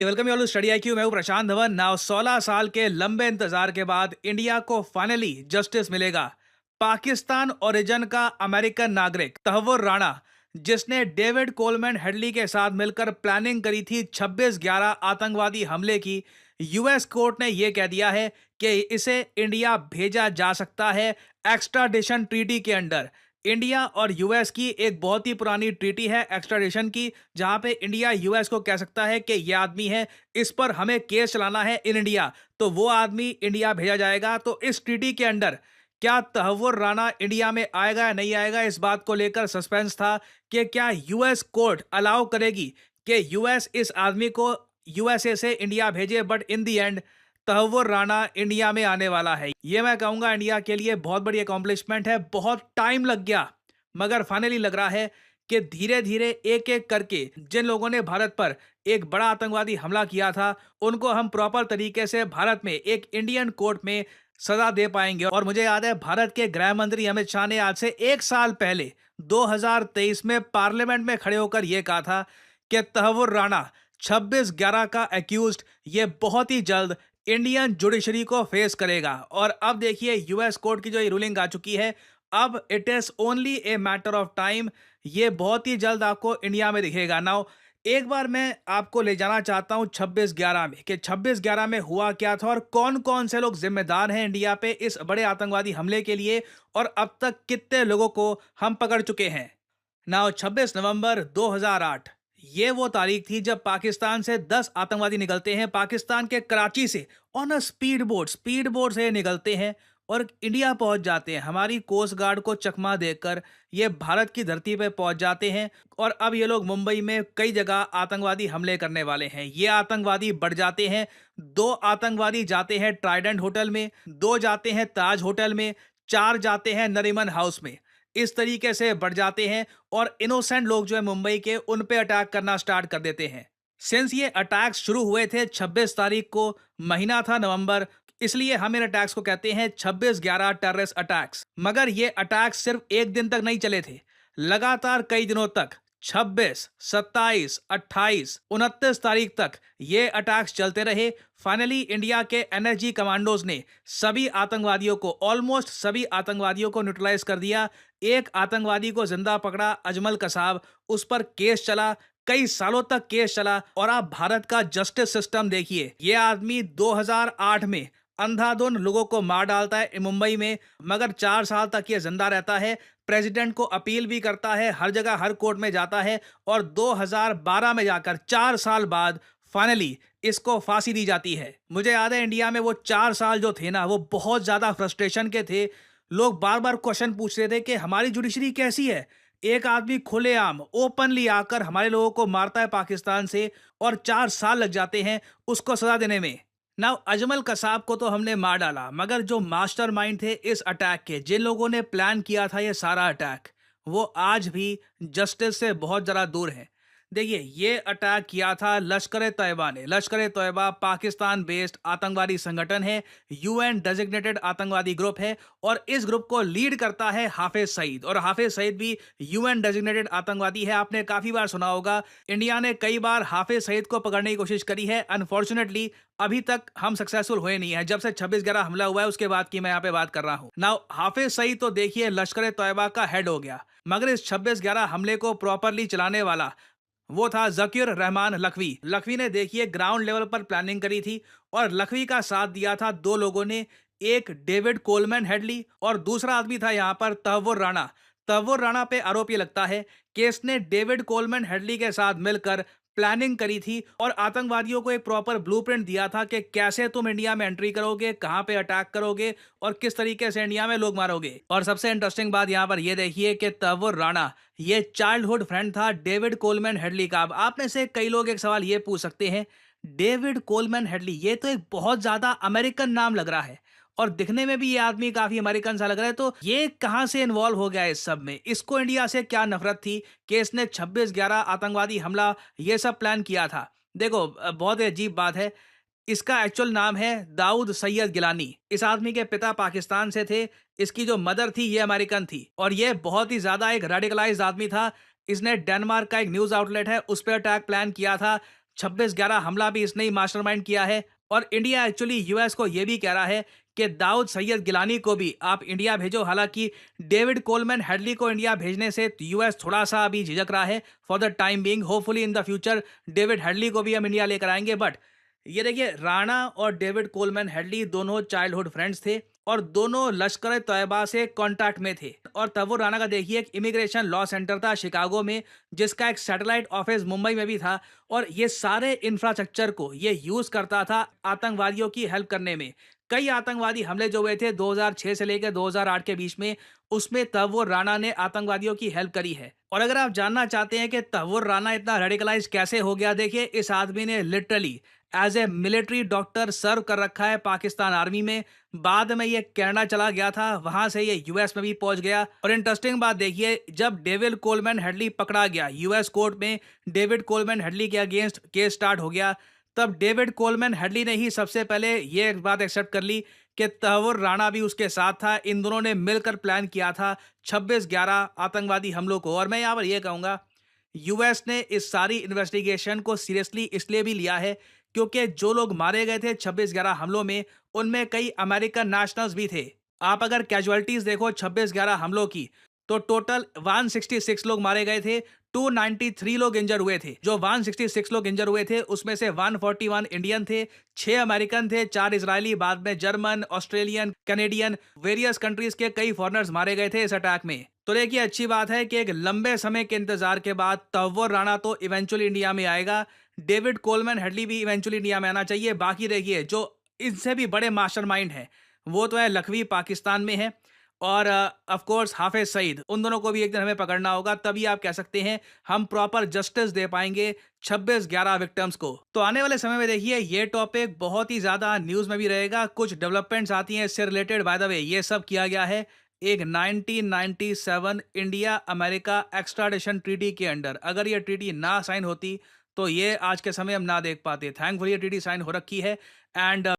Welcome you all to study IQ. मैं हूं प्रशांत Dhawan. Now 16 साल के लंबे इंतजार के बाद इंडिया को फाइनली जस्टिस मिलेगा। पाकिस्तान ओरिजिन का अमेरिकन नागरिक तहव्वुर राणा, जिसने डेविड कोलमैन हेडली के साथ मिलकर प्लानिंग करी थी 26/11 आतंकवादी हमले की, यूएस कोर्ट ने यह कह दिया है कि इसे इंडिया भेजा जा सकता है एक्स्ट्राडिशन ट्रीटी के अंडर। इंडिया और यूएस की एक बहुत ही पुरानी ट्रीटी है एक्स्ट्राडिशन की, जहां पे इंडिया यूएस को कह सकता है कि ये आदमी है, इस पर हमें केस चलाना है इन इंडिया, तो वो आदमी इंडिया भेजा जाएगा। तो इस ट्रीटी के अंडर क्या तहव्वुर राणा इंडिया में आएगा या नहीं आएगा, इस बात को लेकर सस्पेंस था कि क्या यूएस कोर्ट अलाउ करेगी कि यूएस इस आदमी को यूएसए से इंडिया भेजे। But in the end Tahawwur Rana India में आने वाला है। ये मैं कहूंगा इंडिया के लिए बहुत बड़ी अकॉम्प्लिशमेंट है। बहुत टाइम लग गया, मगर फाइनली लग रहा है कि धीरे धीरे एक एक करके जिन लोगों ने भारत पर एक बड़ा आतंकवादी हमला किया था, उनको हम प्रॉपर तरीके से भारत में एक इंडियन कोर्ट में सजा दे पाएंगे। और मुझे याद है भारत के गृह मंत्री अमित शाह ने आज से 1 साल पहले 2023 में पार्लियामेंट में खड़े होकर यह कहा था कि तहव्वुर राणा 26/11 का एक्यूज्ड ये बहुत ही जल्द इंडियन जुडिशरी को फेस करेगा। और अब देखिए यूएस कोर्ट की जो ये रूलिंग आ चुकी है, अब it is only a matter of time, ये बहुत ही जल्द आपको इंडिया में दिखेगा। नाउ एक बार मैं आपको ले जाना चाहता हूं 26/11 में कि 26/11 में हुआ क्या था और कौन कौन से लोग जिम्मेदार हैं इंडिया पे इस बड़े आतंकवादी हमले के लिए, और अब तक कितने लोगों को हम पकड़ चुके हैं। नाउ 26 नवंबर 2008 ये वो तारीख थी जब पाकिस्तान से 10 आतंकवादी निकलते हैं, पाकिस्तान के कराची से ऑन अ स्पीड बोट से निकलते हैं और इंडिया पहुंच जाते हैं। हमारी कोस्ट गार्ड को चकमा देकर ये भारत की धरती पे पहुंच जाते हैं। और अब ये लोग मुंबई में कई जगह आतंकवादी हमले करने वाले हैं। ये आतंकवादी बढ़ जाते हैं। 2 आतंकवादी जाते हैं ट्राइडेंट होटल में, 2 जाते हैं ताज होटल में, 4 जाते हैं नरीमन हाउस में। इस तरीके से बढ़ जाते हैं और इनोसेंट लोग जो है मुंबई के, उन पे अटैक करना स्टार्ट कर देते हैं। सिंस ये अटैक्स शुरू हुए थे 26 तारीख को, महीना था नवंबर, इसलिए हम इन अटैक्स को कहते हैं 26/11 टेररिस्ट अटैक्स। मगर ये अटैक्स सिर्फ एक दिन तक नहीं चले थे, लगातार कई दिनों तक 26, 27, 28, 29 तारीख तक ये अटैक्स चलते रहे। फाइनली इंडिया के एनएसजी कमांडोज ने सभी आतंकवादियों को, ऑलमोस्ट सभी आतंकवादियों को न्यूट्रलाइज कर दिया। एक आतंकवादी को जिंदा पकड़ा, अजमल कसाब, उस पर केस चला, कई सालों तक केस चला। और आप भारत का जस्टिस सिस्टम देखिए, ये आदमी 2008 में अंधाधुन लोगों को मार डालता है मुंबई में, मगर 4 साल तक ये जिंदा रहता है। प्रेसिडेंट को अपील भी करता है, हर जगह हर कोर्ट में जाता है, और 2012 में जाकर 4 साल बाद फाइनली इसको फांसी दी जाती है। मुझे याद है इंडिया में वो 4 साल जो थे ना, वो बहुत ज्यादा फ्रस्ट्रेशन के थे। लोग बार बार क्वेश्चन पूछ रहे थे कि हमारी जुडिशरी कैसी है। एक आदमी खुलेआम ओपनली आकर हमारे लोगों को मारता है पाकिस्तान से, और 4 साल लग जाते हैं उसको सजा देने में। नाउ अजमल कसाब को तो हमने मार डाला, मगर जो मास्टरमाइंड थे इस अटैक के, जिन लोगों ने प्लान किया था ये सारा अटैक, वो आज भी जस्टिस से बहुत ज़रा दूर है। देखिए ये अटैक किया था लश्कर तैयबा ने। लश्कर तैयबा पाकिस्तान बेस्ड आतंकवादी संगठन है, यूएन डेजिग्नेटेड आतंकवादी ग्रुप है, और इस ग्रुप को लीड करता है हाफिज सईद। और हाफिज सईद भी यूएन डेजिग्नेटेड आतंकवादी है। आपने काफी बार सुना होगा, इंडिया ने कई बार हाफिज सईद को पकड़ने की कोशिश करी है। अनफॉर्चुनेटली अभी तक हम सक्सेसफुल हुए नहीं है। जब से 26/11 हमला हुआ है उसके बाद की मैं यहाँ पे बात कर रहा हूँ। नाउ हाफिज सईद तो देखिए लश्कर तैयबा का हेड हो गया, मगर इस 26/11 हमले को प्रॉपरली चलाने वाला वो था जकीर रहमान लखवी। लखवी ने देखिए ग्राउंड लेवल पर प्लानिंग करी थी, और लखवी का साथ दिया था 2 लोगों ने, एक डेविड कोलमैन हेडली और दूसरा आदमी था यहाँ पर तहव्वुर राणा। तहव्वुर राणा पे आरोप ये लगता है कि इसने डेविड कोलमैन हेडली के साथ मिलकर प्लानिंग करी थी और आतंकवादियों को एक प्रॉपर ब्लूप्रिंट दिया था कि कैसे तुम इंडिया में एंट्री करोगे, कहां पे अटैक करोगे, और किस तरीके से इंडिया में लोग मारोगे। और सबसे इंटरेस्टिंग बात यहां पर यह देखिए कि तहव्वुर राणा ये चाइल्डहुड फ्रेंड था डेविड कोलमैन हेडली का। अब आप में से कई लोग एक सवाल ये पूछ सकते हैं, डेविड कोलमैन हेडली ये तो एक बहुत ज्यादा अमेरिकन नाम लग रहा है, और दिखने में भी ये आदमी काफी अमेरिकन सा लग रहा है, तो ये कहां से इन्वॉल्व हो गया इस सब में? इसको इंडिया से क्या नफरत थी कि इसने 26/11 आतंकवादी हमला ये सब प्लान किया था? देखो बहुत ही अजीब बात है। इसका एक्चुअल नाम है दाऊद सैयद गिलानी। इस आदमी के पिता पाकिस्तान से थे, इसकी जो मदर थी ये अमेरिकन थी, और ये बहुत ही ज्यादा एक रेडिकलाइज्ड आदमी था। इसने डेनमार्क का एक न्यूज आउटलेट है उस पर अटैक प्लान किया था। 26/11 हमला भी इसने ही मास्टरमाइंड किया है। और इंडिया एक्चुअली यूएस को यह भी कह रहा है कि दाऊद सैयद गिलानी को भी आप इंडिया भेजो। हालांकि डेविड कोलमैन हेडली को इंडिया भेजने से यूएस थोड़ा सा अभी झिझक रहा है for the time being. Hopefully in the future David Headley को भी हम इंडिया लेकर आएंगे। बट ये देखिए, राणा और डेविड कोलमैन हेडली दोनों चाइल्डहुड फ्रेंड्स थे और दोनों लश्कर तैयबा से कांटेक्ट में थे। और तैमूर राणा का देखिए एक इमिग्रेशन लॉ सेंटर था शिकागो में, जिसका एक सैटेलाइट ऑफिस मुंबई में भी था। और ये सारे इंफ्रास्ट्रक्चर को ये यूज करता था आतंकवादियों की हेल्प करने में। कई आतंकवादी हमले जो हुए थे 2006 से लेकर 2008 के बीच में, उसमें तैमूर राणा ने आतंकवादियों की हेल्प करी है। और अगर आप जानना चाहते हैं कि तैमूर राणा इतना रेडिकलाइज कैसे हो गया, देखिए इस आदमी ने literally as a military doctor serve कर रखा है पाकिस्तान आर्मी में। बाद में ये कनाडा चला गया था, वहां से ये यूएस में भी पहुंच गया। और इंटरेस्टिंग बात देखिए, जब डेविड कोलमैन हेडली पकड़ा गया यूएस कोर्ट में, डेविड कोलमैन हेडली के अगेंस्ट केस स्टार्ट हो गया, तब डेविड कोलमैन हेडली ने ही सबसे पहले ये बात एक्सेप्ट कर ली कि तैमूर राणा भी उसके साथ था। इन दोनों ने मिलकर प्लान किया था 26/11 आतंकवादी हमलों को। और मैं यहाँ पर यह कहूंगा, यूएस ने इस सारी इन्वेस्टिगेशन को सीरियसली इसलिए भी लिया है क्योंकि जो लोग मारे गए थे 26/11 हमलों में, उनमें कई अमेरिकन नेशनल्स भी थे। आप अगर कैजुअलिटीज देखो 26/11 हमलों की, तो टोटल 166 लोग मारे गए थे, 293 लोग इंजर हुए थे। जो 166 लोग इंजर हुए थे उसमें से 141 इंडियन थे, 6 अमेरिकन थे, 4 इजरायली, बाद में German, Australian, Canadian, various countries के कई फॉरेनर्स मारे गए थे इस अटैक में। तो देखिए, अच्छी बात है कि एक लंबे समय के इंतजार के बाद तैमूर राणा तो इवेंचुअली इंडिया में आएगा। डेविड कोलमैन हेडली भी इवेंचुअली इंडिया में आना चाहिए। बाकी देखिए, जो इनसे भी बड़े मास्टरमाइंड हैं वो तो है लखवी पाकिस्तान में है, और ऑफ कोर्स हाफिज सईद। उन दोनों को भी एक दिन हमें पकड़ना होगा, तभी आप कह सकते हैं हम प्रॉपर जस्टिस दे पाएंगे 26/11 विक्टिम्स को। तो आने वाले समय में देखिए ये टॉपिक बहुत ही ज्यादा न्यूज में भी रहेगा। कुछ डेवलपमेंट्स आती हैं इससे रिलेटेड। बाय द वे, ये सब किया गया है एक 1997 इंडिया अमेरिका एक्स्ट्राडिशन ट्रीटी के अंडर। अगर ये ट्रीटी ना साइन होती तो ये आज के समय हम ना देख पाते। थैंकफुली ये ट्रीटी साइन हो रखी है। एंड